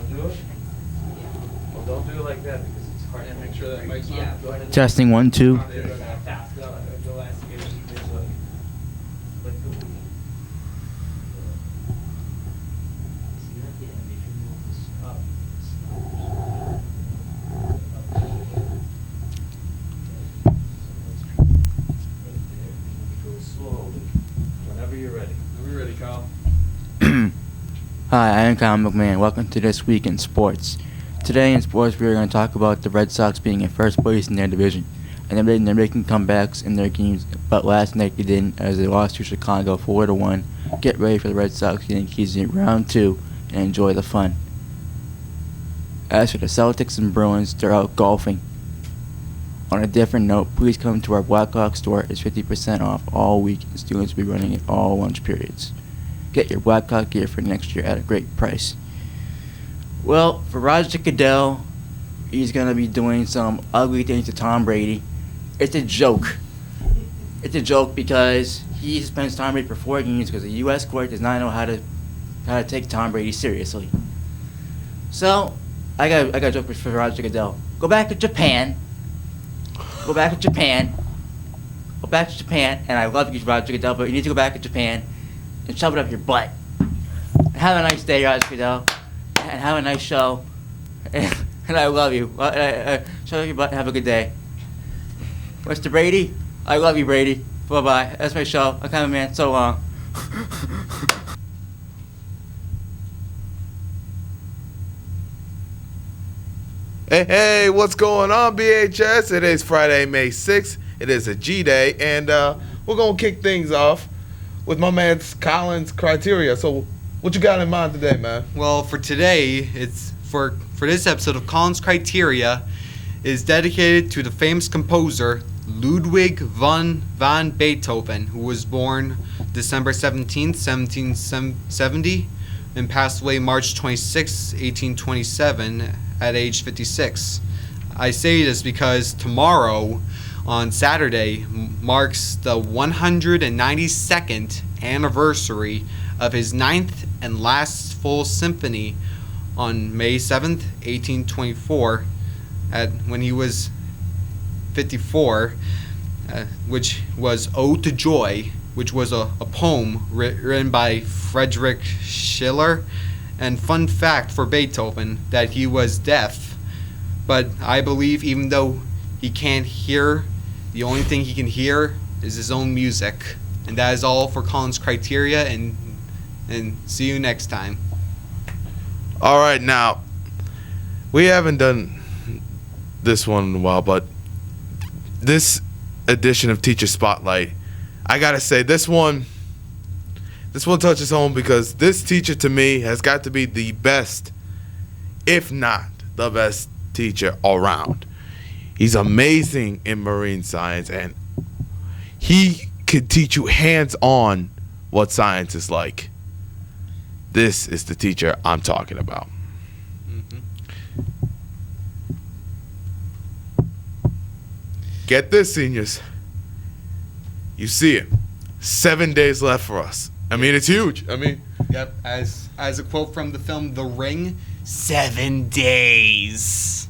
Want to do it? Well, don't do it like that because it's hard to make sure that mic's on. Go ahead and Testing 1 2. Whenever you're ready. Whenever you're ready, Kyle. Hi, I am Kyle McMahon. Welcome to This Week in Sports. Today in sports, we are going to talk about the Red Sox being in first place in their division, and they're making comebacks in their games. But last night they didn't, as they lost to Chicago 4-1. Get ready for the Red Sox Yankees in round 2 and enjoy the fun. As for the Celtics and Bruins, they're out golfing. On a different note, please come to our Blackhawk store. It's 50% off all week, and students will be running it all lunch periods. Get your Blackhawk gear for next year at a great price. Well, for Roger Goodell, he's going to be doing some ugly things to Tom Brady. It's a joke. It's a joke because he suspends Tom Brady for 4 games because the U.S. court does not know how to take Tom Brady seriously. So, I got a joke for Roger Goodell. Go back to Japan. Go back to Japan. Go back to Japan, and I love you, Roger Goodell, but you need to go back to Japan and shove it up your butt. And have a nice day, Roger Goodell. And have a nice show. And I love you. Shove it up your butt and have a good day. Mr. Brady, I love you, Brady. Bye-bye. That's my show. I'm kind of man. So long. Hey, what's going on, BHS? It is Friday, May 6th. It is a G-Day, and we're going to kick things off with my man Colin's Criteria. So what you got in mind today, man? Well, for today, it's for this episode of Colin's Criteria is dedicated to the famous composer Ludwig van Beethoven, who was born December 17th, 1770, and passed away March 26, 1827, at age 56. I say this because tomorrow, on Saturday, marks the 192nd anniversary of his 9th and last full symphony on May 7th, 1824, when he was 54, which was Ode to Joy, which was a poem written by Friedrich Schiller. And fun fact for Beethoven, that he was deaf, but I believe even though he can't hear, the only thing he can hear is his own music. And that is all for Colin's Criteria, and see you next time. All right, now, we haven't done this one in a while, but this edition of Teacher Spotlight, I gotta say, this one touches home because this teacher to me has got to be the best, if not the best teacher around. He's amazing in marine science, and he could teach you hands-on what science is like. This is the teacher I'm talking about. Mm-hmm. Get this, seniors. You see it. 7 days left for us. I mean, it's huge. Yep, as a quote from the film The Ring, 7 days.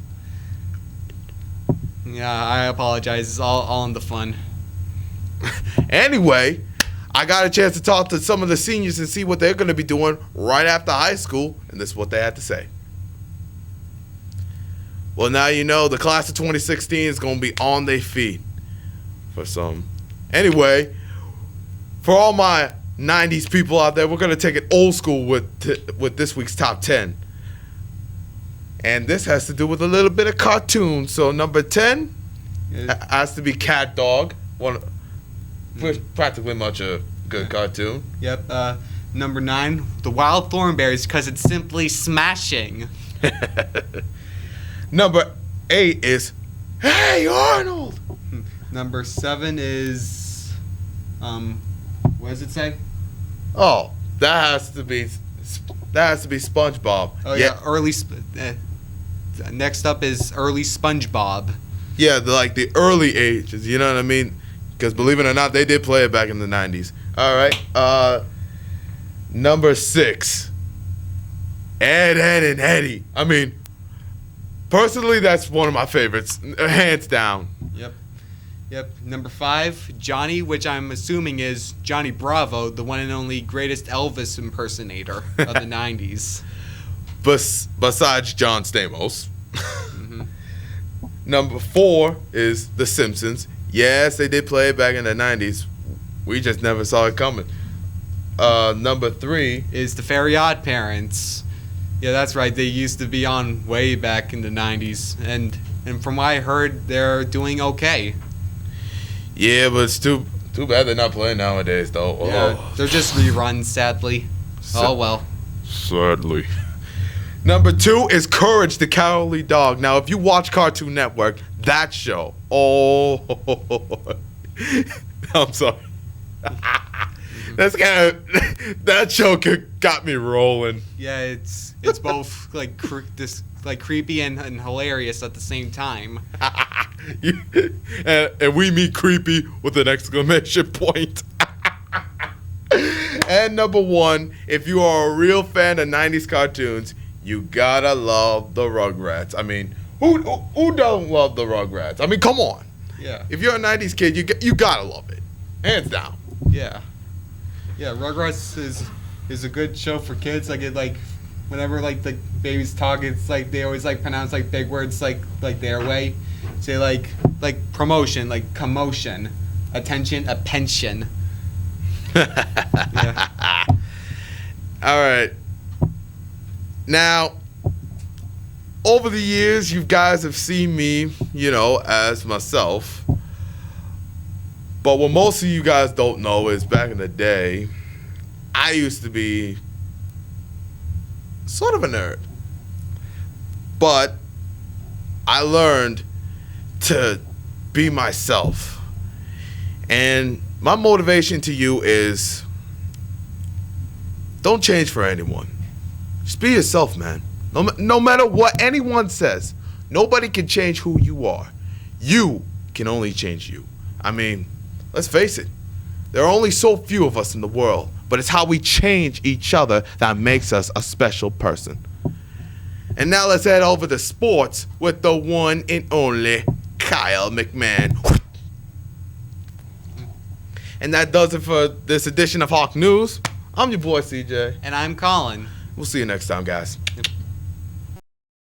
Yeah, I apologize. It's all in the fun. Anyway, I got a chance to talk to some of the seniors and see what they're going to be doing right after high school, and this is what they had to say. Well, now you know the class of 2016 is going to be on their feet for some. Anyway, for all my 90s people out there, we're going to take it old school with this week's top 10. And this has to do with a little bit of cartoon. So number 10 has to be Cat Dog. Practically much a good cartoon. Yep, number 9, The Wild Thornberrys, because it's simply smashing. Number 8 is Hey Arnold. Number 7 is, what does it say? Oh, that has to be SpongeBob. Oh yeah, next up is early SpongeBob. Yeah, the early ages, you know what I mean? Because believe it or not, they did play it back in the 90s. All right, number 6. Ed, and Eddie. I mean, personally, that's one of my favorites, hands down. Yep. Number 5, Johnny, which I'm assuming is Johnny Bravo, the one and only greatest Elvis impersonator of the 90s. Besides John Stamos. Number 4 is The Simpsons. Yes, they did play it back in the 90s. We just never saw it coming. Number 3 is the Fairly Odd Parents. Yeah, that's right. They used to be on way back in the 90s. And from what I heard, they're doing okay. Yeah, but it's too bad they're not playing nowadays, though. Yeah, Oh. they're just reruns, sadly. Oh, well. Sadly. Number 2 is Courage the Cowardly Dog. Now, if you watch Cartoon Network, that show. Oh, I'm sorry. That show got me rolling. Yeah, it's both like creepy and hilarious at the same time. and we meet creepy with an exclamation point. And number 1, if you are a real fan of 90s cartoons, you gotta love the Rugrats. I mean, who don't love the Rugrats? I mean, come on. Yeah. If you're a 90s kid, you gotta love it. Hands down. Yeah. Yeah, Rugrats is a good show for kids. Like whenever like the babies talk, it's like they always like pronounce like big words like their way. Say like promotion, like commotion, attention, a pension. Yeah. All right. Now, over the years, you guys have seen me, as myself. But what most of you guys don't know is back in the day, I used to be sort of a nerd. But I learned to be myself. And my motivation to you is don't change for anyone. Just be yourself, man. No matter what anyone says, nobody can change who you are. You can only change you. I mean, let's face it. There are only so few of us in the world, but it's how we change each other that makes us a special person. And now let's head over to sports with the one and only Kyle McMahon. And that does it for this edition of Hawk News. I'm your boy CJ. And I'm Colin. We'll see you next time, guys. Yep.